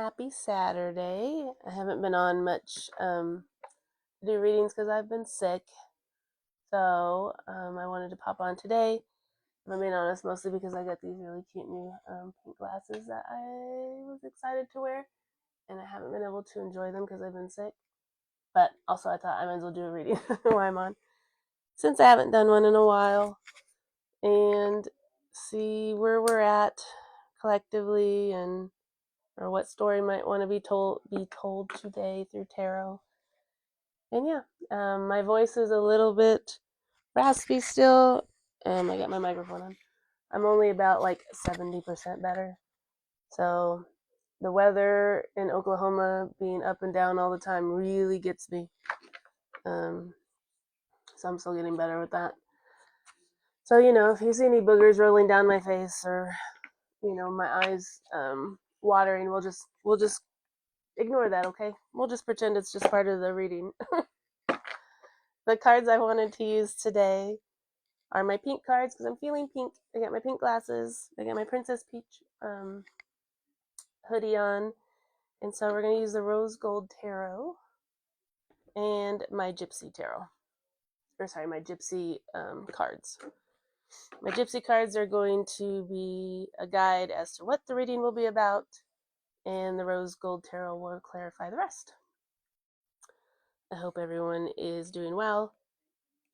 Happy Saturday. I haven't been on much to do readings because I've been sick. So I wanted to pop on today. If I'm being honest, mostly because I got these really cute new pink glasses that I was excited to wear. And I haven't been able to enjoy them because I've been sick. But also I thought I might as well do a reading while I'm on. Since I haven't done one in a while. And see where we're at collectively and or what story might want to be told today through tarot. And yeah, my voice is a little bit raspy still. I got my microphone on. I'm only about like 70% better. So the weather in Oklahoma being up and down all the time really gets me. So I'm still getting better with that. So, if you see any boogers rolling down my face or, my eyes watering, we'll just ignore that, okay? We'll just pretend it's just part of the reading. The cards I wanted to use today are my pink cards because I'm feeling pink. I got my pink glasses. I got my Princess Peach hoodie on. And so we're going to use the Rose Gold Tarot and my Gypsy Tarot. My Gypsy cards. My Gypsy cards are going to be a guide as to what the reading will be about, and the Rose Gold Tarot will clarify the rest. I hope everyone is doing well.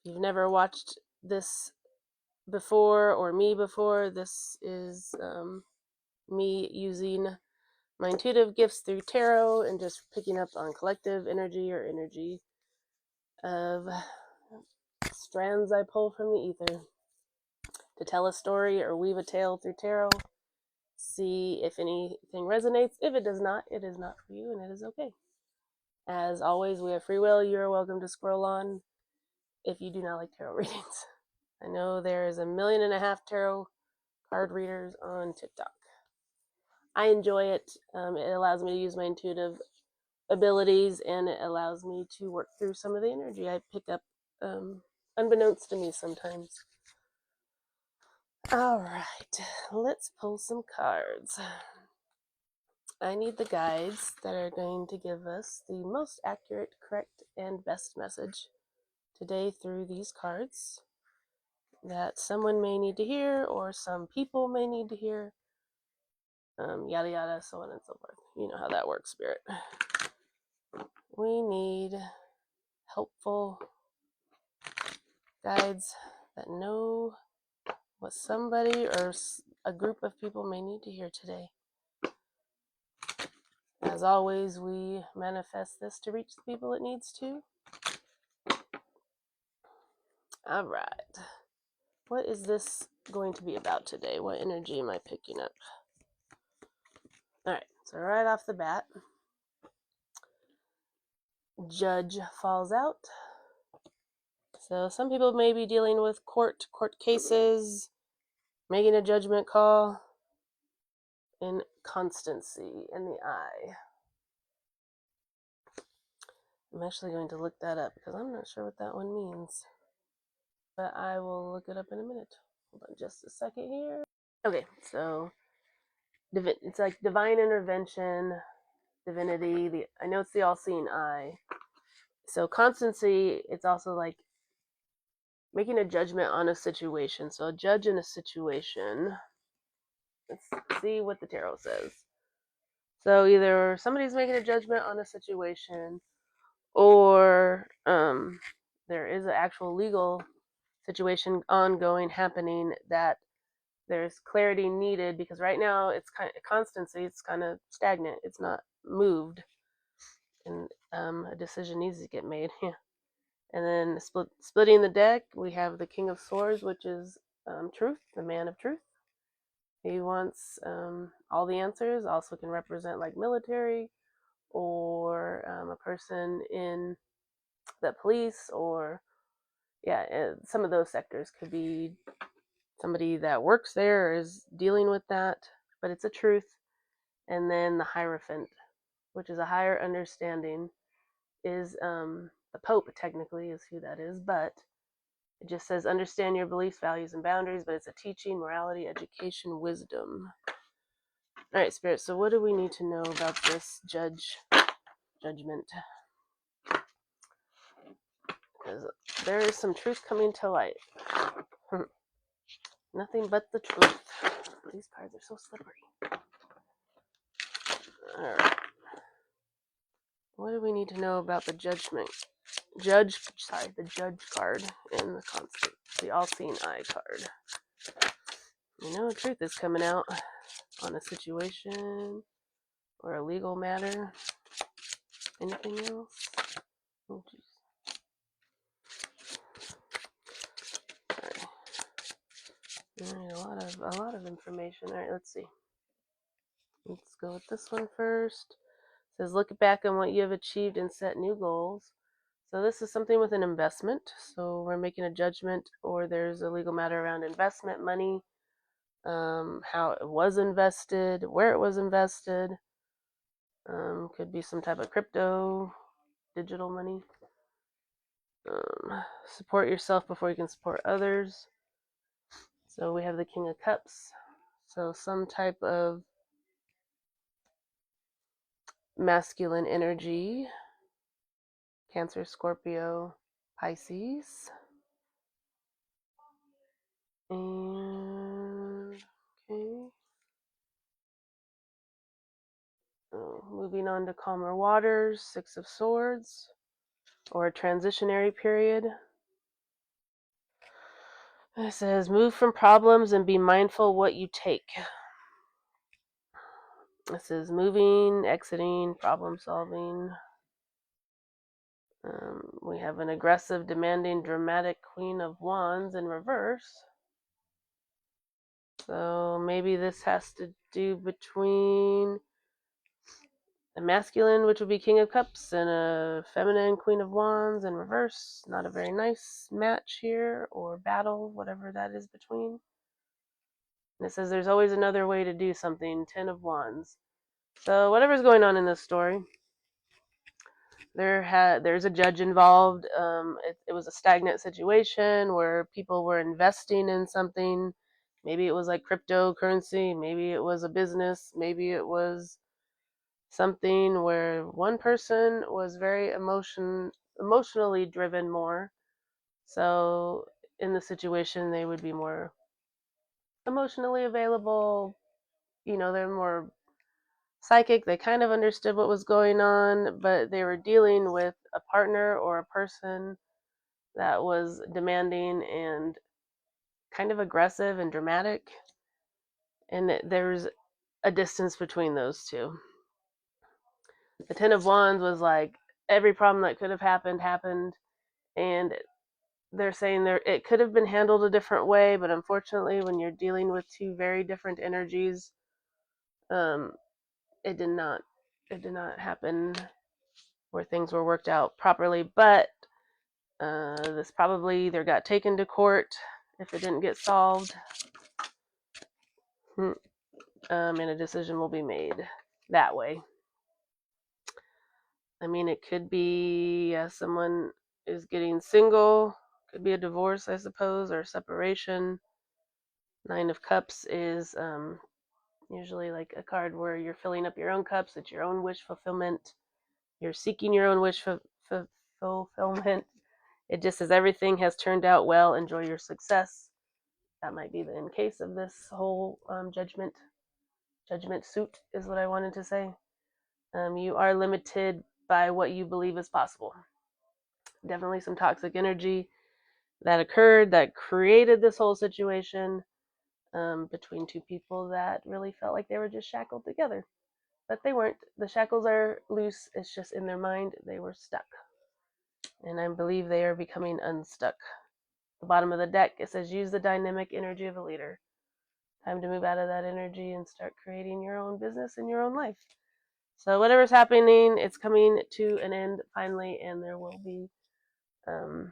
If you've never watched this before or me before, this is me using my intuitive gifts through tarot and just picking up on collective energy or energy of strands I pull from the ether to tell a story or weave a tale through tarot. See if anything resonates. If it does not, it is not for you and it is okay. As always, we have free will. You're welcome to scroll on if you do not like tarot readings. I know there is 1.5 million tarot card readers on TikTok. I enjoy it. It allows me to use my intuitive abilities and it allows me to work through some of the energy I pick up unbeknownst to me sometimes. All right, let's pull some cards. I need the guides that are going to give us the most accurate, correct, and best message today through these cards that someone may need to hear or some people may need to hear. Yada yada, so on and so forth. You know how that works, Spirit. We need helpful guides that know what somebody or a group of people may need to hear today. As always, we manifest this to reach the people it needs to. All right. What is this going to be about today? What energy am I picking up? All right. So right off the bat, Judge falls out. So some people may be dealing with court cases, making a judgment call, and constancy in the eye. I'm actually going to look that up because I'm not sure what that one means. But I will look it up in a minute. Hold on just a second here. Okay, so it's like divine intervention, divinity. I know it's the all-seeing eye. So constancy, it's also like making a judgment on a situation. So a judge in a situation. Let's see what the tarot says. So either somebody's making a judgment on a situation or there is an actual legal situation ongoing happening that there's clarity needed because right now it's kind of constancy, it's kind of stagnant, it's not moved, and a decision needs to get made. Yeah. And then splitting the deck, we have the King of Swords, which is truth, the man of truth. He wants all the answers. Also can represent like military or a person in the police or some of those sectors could be somebody that works there or is dealing with that, but it's a truth. And then the Hierophant, which is a higher understanding, is the Pope technically is who that is, but it just says understand your beliefs, values, and boundaries, but it's a teaching, morality, education, wisdom. All right, Spirit. So what do we need to know about this judgment? Because there is some truth coming to light. Nothing but the truth. These cards are so slippery. All right. What do we need to know about the judgment? The judge card in the constant, the all-seeing eye card. You know, truth is coming out on a situation or a legal matter. Anything else? Oh, jeez. Sorry. All right, a lot of information. All right, let's see. Let's go with this one first. It says, look back on what you have achieved and set new goals. So this is something with an investment. So we're making a judgment, or there's a legal matter around investment money, how it was invested, where it was invested. Could be some type of crypto, digital money. Support yourself before you can support others. So we have the King of Cups. So some type of masculine energy. Cancer, Scorpio, Pisces. And okay. Moving on to calmer waters, Six of Swords, or a transitionary period. It says, move from problems and be mindful what you take. It says, moving, exiting, problem solving. We have an aggressive, demanding, dramatic Queen of Wands in reverse. So maybe this has to do between a masculine, which would be King of Cups, and a feminine Queen of Wands in reverse. Not a very nice match here, or battle, whatever that is between. And it says there's always another way to do something, 10 of Wands. So whatever's going on in this story, there's a judge involved. It was a stagnant situation where people were investing in something. Maybe it was like cryptocurrency. Maybe it was a business. Maybe it was something where one person was very emotionally driven more. So in the situation, they would be more emotionally available. You know, they're more psychic. They kind of understood what was going on, but they were dealing with a partner or a person that was demanding and kind of aggressive and dramatic. And there's a distance between those two. The Ten of Wands was like every problem that could have happened, and they're saying it could have been handled a different way, but unfortunately, when you're dealing with two very different energies, it did not happen where things were worked out properly. But this probably either got taken to court if it didn't get solved, and a decision will be made that way. I mean, it could be someone is getting single, could be a divorce, I suppose, or separation. Nine of Cups is usually like a card where you're filling up your own cups. It's your own wish fulfillment. You're seeking your own wish fulfillment. It just says everything has turned out well. Enjoy your success. That might be in case of this whole judgment suit is what I wanted to say. You are limited by what you believe is possible. Definitely some toxic energy that occurred that created this whole situation between two people that really felt like they were just shackled together. But they weren't. The shackles are loose. It's just in their mind they were stuck. And I believe they are becoming unstuck. The bottom of the deck, it says use the dynamic energy of a leader. Time to move out of that energy and start creating your own business and your own life. So whatever's happening, it's coming to an end finally, and there will be a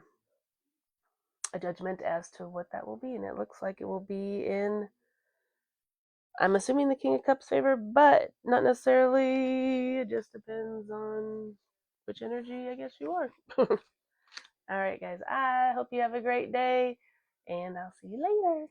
judgment as to what that will be. And it looks like it will be in, I'm assuming, the King of Cups favor, but not necessarily. It just depends on which energy I guess you are. All right, guys, I hope you have a great day, and I'll see you later.